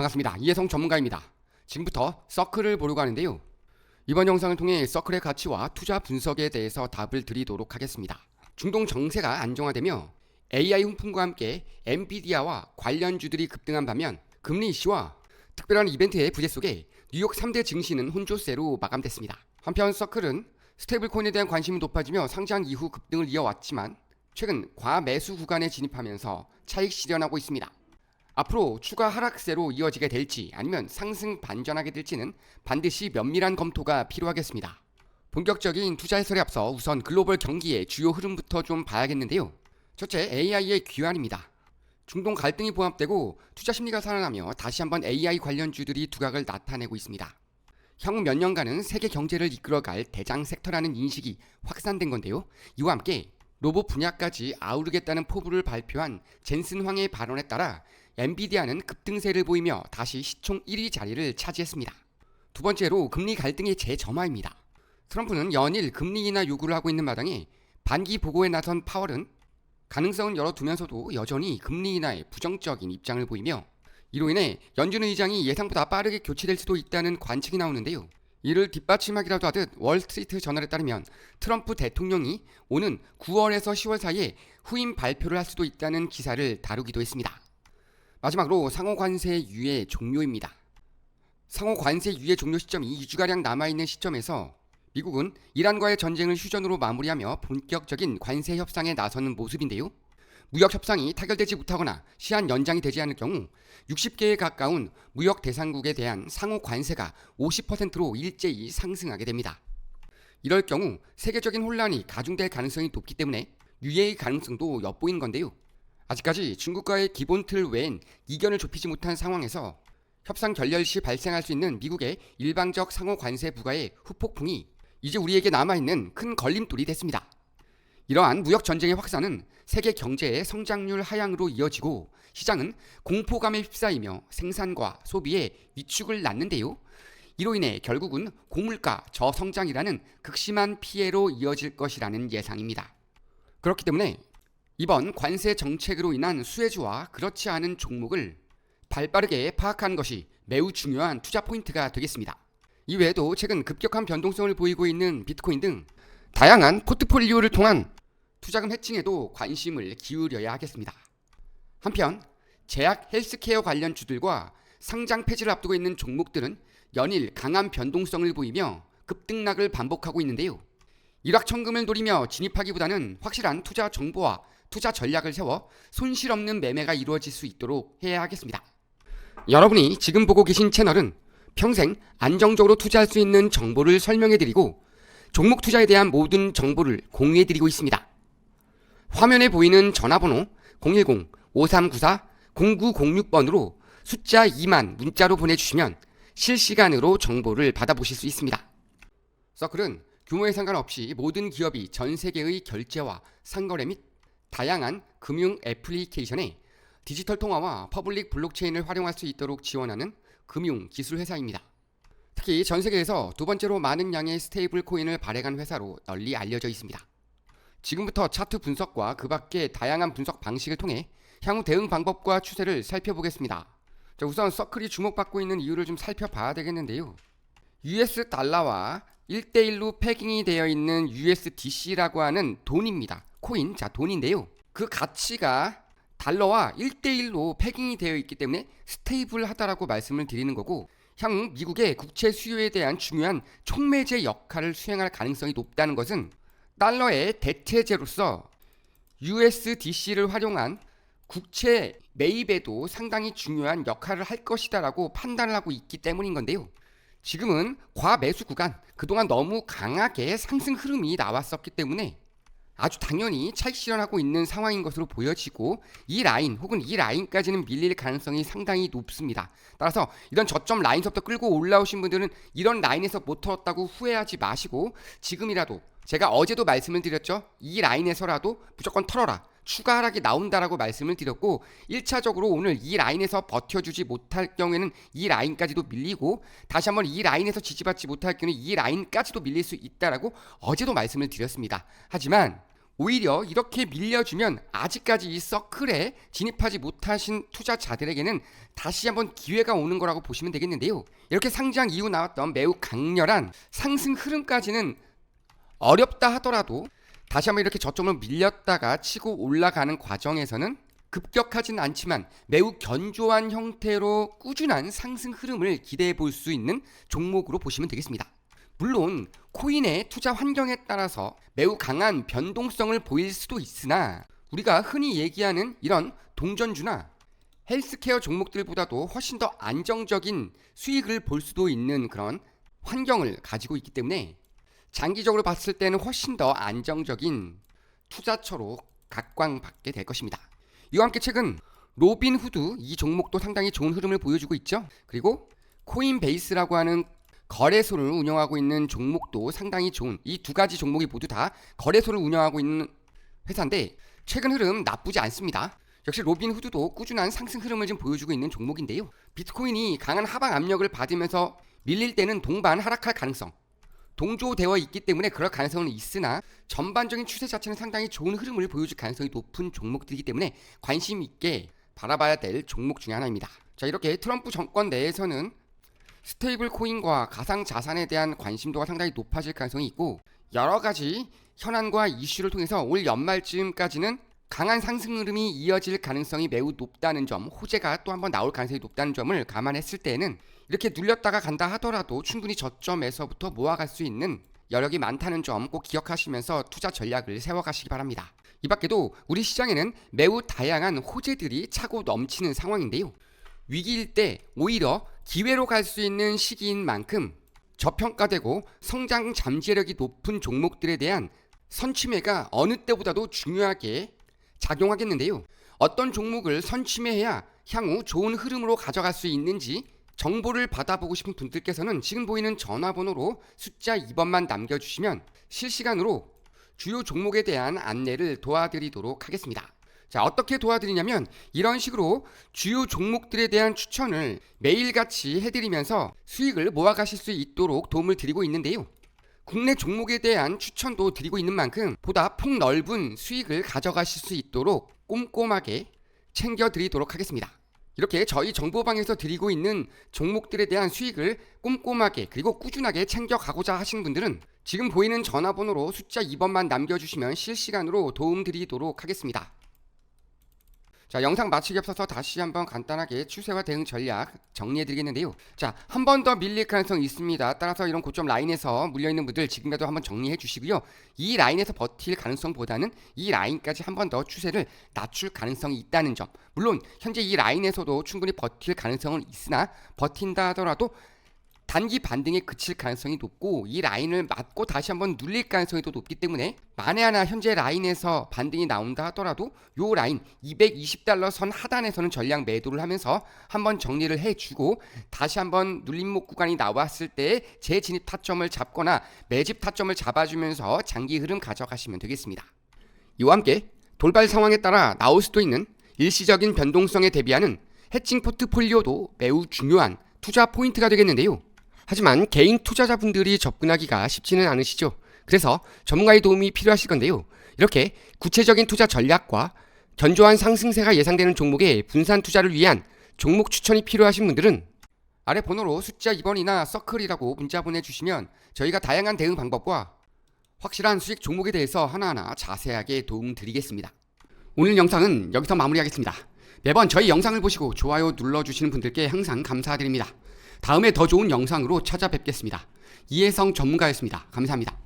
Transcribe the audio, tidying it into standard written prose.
반갑습니다. 이해성 전문가입니다. 지금부터 서클을 보려고 하는데요. 이번 영상을 통해 서클의 가치와 투자 분석에 대해서 답을 드리도록 하겠습니다. 중동 정세가 안정화되며 AI 훈풍과 함께 엔비디아와 관련주들이 급등한 반면 금리 이슈와 특별한 이벤트의 부재 속에 뉴욕 3대 증시는 혼조세로 마감됐습니다. 한편 서클은 스테이블 코인에 대한 관심이 높아지며 상장 이후 급등을 이어왔지만 최근 과매수 구간에 진입하면서 차익 실현하고 있습니다. 앞으로 추가 하락세로 이어지게 될지 아니면 상승 반전하게 될지는 반드시 면밀한 검토가 필요하겠습니다. 본격적인 투자 해설에 앞서 우선 글로벌 경기의 주요 흐름부터 좀 봐야겠는데요. 첫째, AI의 귀환입니다. 중동 갈등이 봉합되고 투자 심리가 살아나며 다시 한번 AI 관련주들이 두각을 나타내고 있습니다. 향후 몇 년간은 세계 경제를 이끌어갈 대장 섹터라는 인식이 확산된 건데요. 이와 함께 로봇 분야까지 아우르겠다는 포부를 발표한 젠슨 황의 발언에 따라 엔비디아는 급등세를 보이며 다시 시총 1위 자리를 차지했습니다. 두 번째로 금리 갈등의 재점화입니다. 트럼프는 연일 금리 인하 요구를 하고 있는 마당에 반기 보고에 나선 파월은 가능성은 열어두면서도 여전히 금리 인하에 부정적인 입장을 보이며 이로 인해 연준 의장이 예상보다 빠르게 교체될 수도 있다는 관측이 나오는데요. 이를 뒷받침하기라도 하듯 월스트리트 저널에 따르면 트럼프 대통령이 오는 9월에서 10월 사이에 후임 발표를 할 수도 있다는 기사를 다루기도 했습니다. 마지막으로 상호 관세 유예 종료입니다. 상호 관세 유예 종료 시점이 2주가량 남아있는 시점에서 미국은 이란과의 전쟁을 휴전으로 마무리하며 본격적인 관세 협상에 나서는 모습인데요. 무역 협상이 타결되지 못하거나 시한 연장이 되지 않을 경우 60개에 가까운 무역 대상국에 대한 상호 관세가 50%로 일제히 상승하게 됩니다. 이럴 경우 세계적인 혼란이 가중될 가능성이 높기 때문에 유예의 가능성도 엿보이는 건데요. 아직까지 중국과의 기본 틀 외엔 이견을 좁히지 못한 상황에서 협상 결렬 시 발생할 수 있는 미국의 일방적 상호 관세 부과의 후폭풍이 이제 우리에게 남아있는 큰 걸림돌이 됐습니다. 이러한 무역 전쟁의 확산은 세계 경제의 성장률 하향으로 이어지고 시장은 공포감에 휩싸이며 생산과 소비에 위축을 낳는데요. 이로 인해 결국은 고물가 저성장이라는 극심한 피해로 이어질 것이라는 예상입니다. 그렇기 때문에 이번 관세 정책으로 인한 수혜주와 그렇지 않은 종목을 발빠르게 파악하는 것이 매우 중요한 투자 포인트가 되겠습니다. 이외에도 최근 급격한 변동성을 보이고 있는 비트코인 등 다양한 포트폴리오를 통한 투자금 해칭에도 관심을 기울여야 하겠습니다. 한편 제약 헬스케어 관련 주들과 상장 폐지를 앞두고 있는 종목들은 연일 강한 변동성을 보이며 급등락을 반복하고 있는데요. 일확천금을 노리며 진입하기보다는 확실한 투자 정보와 투자 전략을 세워 손실 없는 매매가 이루어질 수 있도록 해야 하겠습니다. 여러분이 지금 보고 계신 채널은 평생 안정적으로 투자할 수 있는 정보를 설명해드리고 종목 투자에 대한 모든 정보를 공유해드리고 있습니다. 화면에 보이는 전화번호 010-5394-0906번으로 숫자 2만 문자로 보내주시면 실시간으로 정보를 받아보실 수 있습니다. 서클은 규모에 상관없이 모든 기업이 전 세계의 결제와 상거래 및 다양한 금융 애플리케이션에 디지털 통화와 퍼블릭 블록체인을 활용할 수 있도록 지원하는 금융 기술 회사입니다. 특히 전 세계에서 두 번째로 많은 양의 스테이블 코인을 발행한 회사로 널리 알려져 있습니다. 지금부터 차트 분석과 그 밖의 다양한 분석 방식을 통해 향후 대응 방법과 추세를 살펴보겠습니다. 우선 서클이 주목받고 있는 이유를 좀 살펴봐야 되겠는데요. US 달러와 1대1로 패깅이 되어 있는 USDC라고 하는 돈입니다. 코인, 돈인데요. 그 가치가 달러와 1대1로 패깅이 되어 있기 때문에 스테이블하다라고 말씀을 드리는 거고 향후 미국의 국채 수요에 대한 중요한 촉매제 역할을 수행할 가능성이 높다는 것은 달러의 대체제로서 USDC를 활용한 국채 매입에도 상당히 중요한 역할을 할 것이다라고 판단을 하고 있기 때문인 건데요. 지금은 과매수 구간, 그동안 너무 강하게 상승 흐름이 나왔었기 때문에 아주 당연히 차익 실현하고 있는 상황인 것으로 보여지고 이 라인 혹은 이 라인까지는 밀릴 가능성이 상당히 높습니다. 따라서 이런 저점 라인서부터 끌고 올라오신 분들은 이런 라인에서 못 털었다고 후회하지 마시고 지금이라도 제가 어제도 말씀을 드렸죠. 이 라인에서라도 무조건 털어라. 추가 하락이 나온다라고 말씀을 드렸고 1차적으로 오늘 이 라인에서 버텨주지 못할 경우에는 이 라인까지도 밀리고 다시 한번 이 라인에서 지지받지 못할 경우는 이 라인까지도 밀릴 수 있다라고 어제도 말씀을 드렸습니다. 하지만 오히려 이렇게 밀려주면 아직까지 이 서클에 진입하지 못하신 투자자들에게는 다시 한번 기회가 오는 거라고 보시면 되겠는데요. 이렇게 상장 이후 나왔던 매우 강렬한 상승 흐름까지는 어렵다 하더라도 다시 한번 이렇게 저점으로 밀렸다가 치고 올라가는 과정에서는 급격하진 않지만 매우 견조한 형태로 꾸준한 상승 흐름을 기대해 볼 수 있는 종목으로 보시면 되겠습니다. 물론 코인의 투자 환경에 따라서 매우 강한 변동성을 보일 수도 있으나 우리가 흔히 얘기하는 이런 동전주나 헬스케어 종목들보다도 훨씬 더 안정적인 수익을 볼 수도 있는 그런 환경을 가지고 있기 때문에 장기적으로 봤을 때는 훨씬 더 안정적인 투자처로 각광받게 될 것입니다. 이와 함께 최근 로빈후드 이 종목도 상당히 좋은 흐름을 보여주고 있죠. 그리고 코인베이스라고 하는 거래소를 운영하고 있는 종목도 상당히 좋은, 이 두 가지 종목이 모두 다 거래소를 운영하고 있는 회사인데 최근 흐름 나쁘지 않습니다. 역시 로빈후드도 꾸준한 상승 흐름을 지금 보여주고 있는 종목인데요. 비트코인이 강한 하방 압력을 받으면서 밀릴 때는 동반 하락할 가능성, 동조되어 있기 때문에 그럴 가능성은 있으나 전반적인 추세 자체는 상당히 좋은 흐름을 보여줄 가능성이 높은 종목들이기 때문에 관심 있게 바라봐야 될 종목 중에 하나입니다. 자, 이렇게 트럼프 정권 내에서는 스테이블 코인과 가상 자산에 대한 관심도가 상당히 높아질 가능성이 있고 여러 가지 현안과 이슈를 통해서 올 연말쯤까지는 강한 상승 흐름이 이어질 가능성이 매우 높다는 점, 호재가 또 한번 나올 가능성이 높다는 점을 감안했을 때에는 이렇게 눌렸다가 간다 하더라도 충분히 저점에서부터 모아갈 수 있는 여력이 많다는 점 꼭 기억하시면서 투자 전략을 세워가시기 바랍니다. 이 밖에도 우리 시장에는 매우 다양한 호재들이 차고 넘치는 상황인데요. 위기일 때 오히려 기회로 갈 수 있는 시기인 만큼 저평가되고 성장 잠재력이 높은 종목들에 대한 선취매가 어느 때보다도 중요하게 작용하겠는데요. 어떤 종목을 선취매해야 향후 좋은 흐름으로 가져갈 수 있는지 정보를 받아보고 싶은 분들께서는 지금 보이는 전화번호로 숫자 2번만 남겨주시면 실시간으로 주요 종목에 대한 안내를 도와드리도록 하겠습니다. 자, 어떻게 도와드리냐면 이런 식으로 주요 종목들에 대한 추천을 매일같이 해드리면서 수익을 모아가실 수 있도록 도움을 드리고 있는데요. 국내 종목에 대한 추천도 드리고 있는 만큼 보다 폭넓은 수익을 가져가실 수 있도록 꼼꼼하게 챙겨드리도록 하겠습니다. 이렇게 저희 정보방에서 드리고 있는 종목들에 대한 수익을 꼼꼼하게 그리고 꾸준하게 챙겨가고자 하시는 분들은 지금 보이는 전화번호로 숫자 2번만 남겨주시면 실시간으로 도움드리도록 하겠습니다. 자, 영상 마치기 앞서서 다시 한번 간단하게 추세와 대응 전략 정리해드리겠는데요. 자, 한 번 더 밀릴 가능성이 있습니다. 따라서 이런 고점 라인에서 물려있는 분들 지금이라도 한번 정리해 주시고요. 이 라인에서 버틸 가능성보다는 이 라인까지 한 번 더 추세를 낮출 가능성이 있다는 점, 물론 현재 이 라인에서도 충분히 버틸 가능성은 있으나 버틴다 하더라도 단기 반등에 그칠 가능성이 높고 이 라인을 맞고 다시 한번 눌릴 가능성이 더 높기 때문에 만에 하나 현재 라인에서 반등이 나온다 하더라도 요 라인 220달러 선 하단에서는 전량 매도를 하면서 한번 정리를 해주고 다시 한번 눌림목 구간이 나왔을 때 재진입 타점을 잡거나 매집 타점을 잡아주면서 장기 흐름 가져가시면 되겠습니다. 이와 함께 돌발 상황에 따라 나올 수도 있는 일시적인 변동성에 대비하는 해칭 포트폴리오도 매우 중요한 투자 포인트가 되겠는데요. 하지만 개인 투자자분들이 접근하기가 쉽지는 않으시죠. 그래서 전문가의 도움이 필요하실 건데요. 이렇게 구체적인 투자 전략과 견조한 상승세가 예상되는 종목의 분산 투자를 위한 종목 추천이 필요하신 분들은 아래 번호로 숫자 2번이나 서클이라고 문자 보내주시면 저희가 다양한 대응 방법과 확실한 수익 종목에 대해서 하나하나 자세하게 도움드리겠습니다. 오늘 영상은 여기서 마무리하겠습니다. 매번 저희 영상을 보시고 좋아요 눌러주시는 분들께 항상 감사드립니다. 다음에 더 좋은 영상으로 찾아뵙겠습니다. 이혜성 전문가였습니다. 감사합니다.